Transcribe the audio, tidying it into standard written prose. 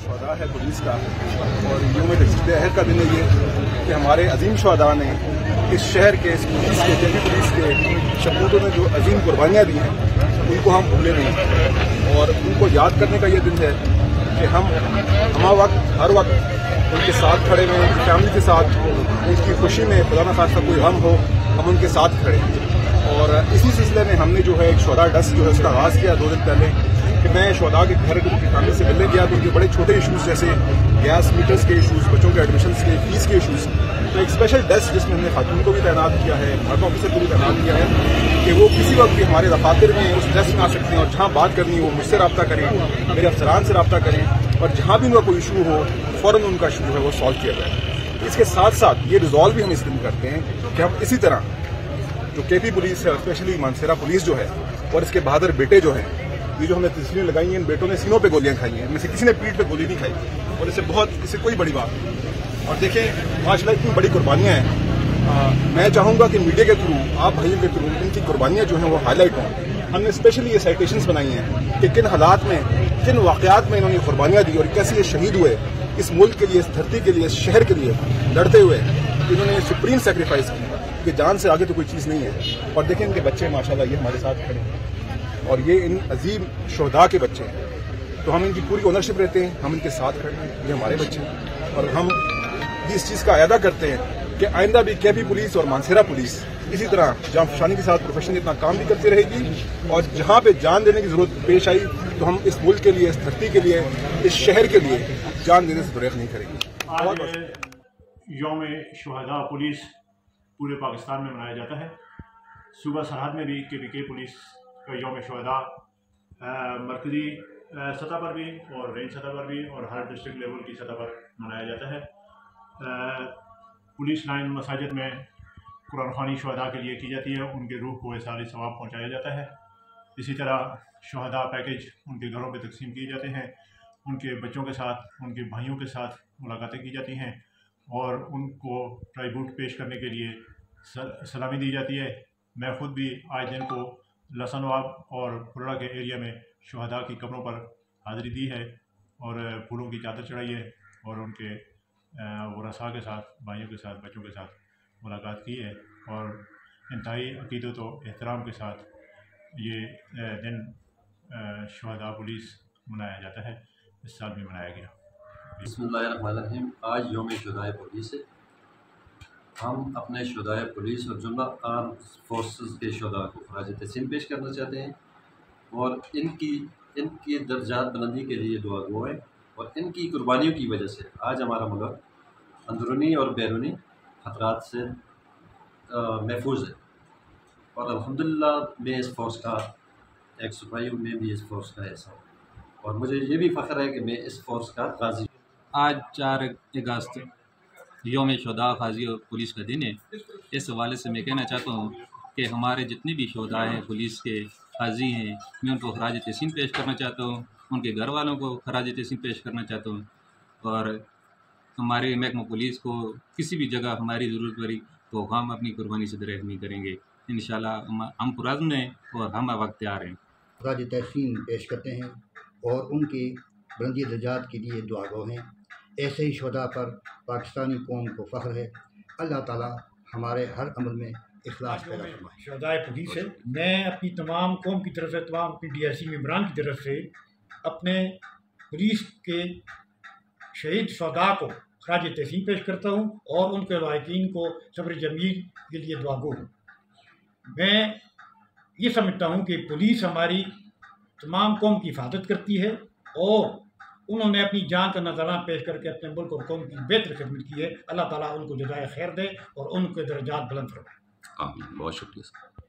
शहदा है पुलिस का और यूम तजदीद का दिन है ये कि हमारे अजीम शहदा ने इस शहर के, इस पुलिस के, दिल्ली पुलिस के शपूतों ने जो अजीम कुर्बानियाँ दी हैं उनको हम भूले नहीं और उनको याद करने का ये दिन है कि हम हर वक्त उनके साथ खड़े हुए, उनकी फैमिली के साथ, उनकी खुशी में खुदा न खास्ता कोई गम हो हम उनके साथ खड़े हैं। और इसी सिलसिले में हमने जो है एक शहदा डस्ट जो है उसका आगाज़ किया 2 दिन पहले कि मैं शहदा के घर उनकी फैमिली से मिलने गया तो उनके बड़े छोटे इशूज़ जैसे गैस मीटर्स के इशूज़, बच्चों के एडमिशन के फीस के इशूज़, तो एक स्पेशल डेस्क जिसमें हमने खातून को भी तैनात किया है, हर ऑफिसर को भी तैनात किया है कि वो किसी वक्त भी हमारे दफातर में उस डेस्क में आ सकते हैं और जहाँ बात करनी हो मुझसे रब्ता करें, मेरे अफसरान से रब्ता करें और जहाँ भी उनका कोई इशू हो फ़ौरन उनका इशू है वो सॉल्व किया जाए। इसके साथ साथ ये रिजॉल्व भी हम इस दिन करते हैं कि हम इसी तरह जो केपी पुलिस है, स्पेशली मानसेरा पुलिस जो है और इसके बहादुर बेटे जो हैं, ये जो हमने तस्वीरें लगाई हैं, इन बेटों ने सीनों पे गोलियां खाई हैं, इनमें से किसी ने पीठ पे गोली नहीं खाई और इससे कोई बड़ी बात नहीं। और देखें माशाल्लाह इतनी बड़ी कुर्बानियां हैं। मैं चाहूंगा कि मीडिया के थ्रू, आप भाइयों के थ्रू इनकी कुर्बानियां जो हैं वो हाईलाइट हों। हमने स्पेशली ये साइटेशंस बनाई हैं कि किन हालात में, किन वाकयात में इन्होंने कुर्बानियां दी और कैसे ये शहीद हुए इस मुल्क के लिए, इस धरती के लिए, इस शहर के लिए लड़ते हुए। इन्होंने सुप्रीम सेक्रीफाइस की कि जान से आगे तो कोई चीज़ नहीं है। और देखें इनके बच्चे माशाल्लाह ये हमारे साथ खड़े हैं और ये इन अजीम शहदा के बच्चे हैं, तो हम इनकी पूरी ओनरशिप रहते हैं, हम इनके साथ खड़े हैं, ये हमारे बच्चे हैं और हम इस चीज़ का अदा करते हैं कि आइंदा भी केपी पुलिस और मानसेरा पुलिस इसी तरह जांफशानी के साथ प्रोफेशनली इतना काम भी करती रहेगी और जहाँ पे जान देने की जरूरत पेश आई तो हम इस मुल्क के लिए, इस धरती के लिए, इस शहर के लिए जान देने से गुरेज नहीं करेंगे। आज यौम शुहदा पुलिस पूरे पाकिस्तान में मनाया जाता है। सूबा सरहद में भी के पुलिस का यौम शुहदा मरकजी सतह पर भी और रेंज सतह पर भी और हर डिस्ट्रिक्ट लेवल की सतह पर मनाया जाता है। पुलिस लाइन मसाजिद में कुरान ख़वानी शुहदा के लिए की जाती है, उनके रूह को इसाले सवाब पहुँचाया जाता है। इसी तरह शुहदा पैकेज उनके घरों पर तकसीम किए जाते हैं, उनके बच्चों के साथ, उनके भाइयों के साथ मुलाकातें की जाती हैं और उनको ट्राइब्यूट पेश करने के लिए सलामी दी जाती है। मैं ख़ुद भी आज दिन को लसनवाब और फुलड़ा के एरिया में शुहदा की कब्रों पर हाज़िरी दी है और फूलों की चादर चढ़ाई है और उनके वरसा के साथ, भाइयों के साथ, बच्चों के साथ मुलाकात की है और इंतहाई अक़ीदत और एहतराम के साथ ये दिन शुहदा पुलिस मनाया जाता है। इस साल भी मनाया गया। बिस्मिल्लाहिर्रहमानिर्रहीम। आज यौम शुहदाए पुलिस है। हम अपने शुहदाए पुलिस और जुम्ला आर्म फोर्सेस के शुहदा को खराज तहसीन पेश करना चाहते हैं और इनकी दर्जात बुलंदी के लिए दुआ गो है और इनकी कुर्बानियों की वजह से आज हमारा मुल्क अंदरूनी और बैरूनी खतरात से महफूज है और अल्हम्दुलिल्लाह मैं इस फोर्स का एक सिपाही हूँ, मैं भी इस फोर्स का हिस्सा हूँ और मुझे ये भी फ़ख्र है कि मैं इस फोर्स का गाजी। आज 4 अगस्त यौम शुहदा गाजी और पुलिस का दिन है। इस हवाले से मैं कहना चाहता हूँ कि हमारे जितने भी शुहदा हैं, पुलिस के गाजी हैं, मैं उनको खराज तहसीन पेश करना चाहता हूँ, उनके घर वालों को खराज तहसीन पेश करना चाहता हूँ और हमारे महकमा पुलिस को किसी भी जगह हमारी ज़रूरत पड़ी तो हम अपनी कुर्बानी से दरेज नहीं करेंगे। इंशाल्लाह हम पुरअज़्म हैं और हम वक्त तैयार हैं। खराज तहसीन पेश करते हैं और उनकी बुलंदी दर्जात के लिए दुआ गो हैं। ऐसे ही शुहदा पर पाकिस्तानी कौम को फ़ख्र है। अल्लाह ताला हमारे हर अमल में इखलास पैदा फरमाए। शुहदाए पुलिस है। मैं अपनी तमाम कौम की तरफ से, तमाम अपनी DRC मेंबरान की तरफ से अपने पुलिस के शहीद शुहदा को खराज तहसीन पेश करता हूँ और उनके लायकीन को सब्र जमील के लिए दुआ गो हूँ। मैं ये समझता हूँ कि पुलिस हमारी तमाम कौम की हिफाजत करती है और उन्होंने अपनी जान का नजराना पेश करके अपने मुल्क और कौम की बेहतर खिदमत की है। अल्लाह ताला उनको जज़ाए खैर दे और उनके दर्जात बुलंद फरमाए। आमीन। बहुत शुक्रिया।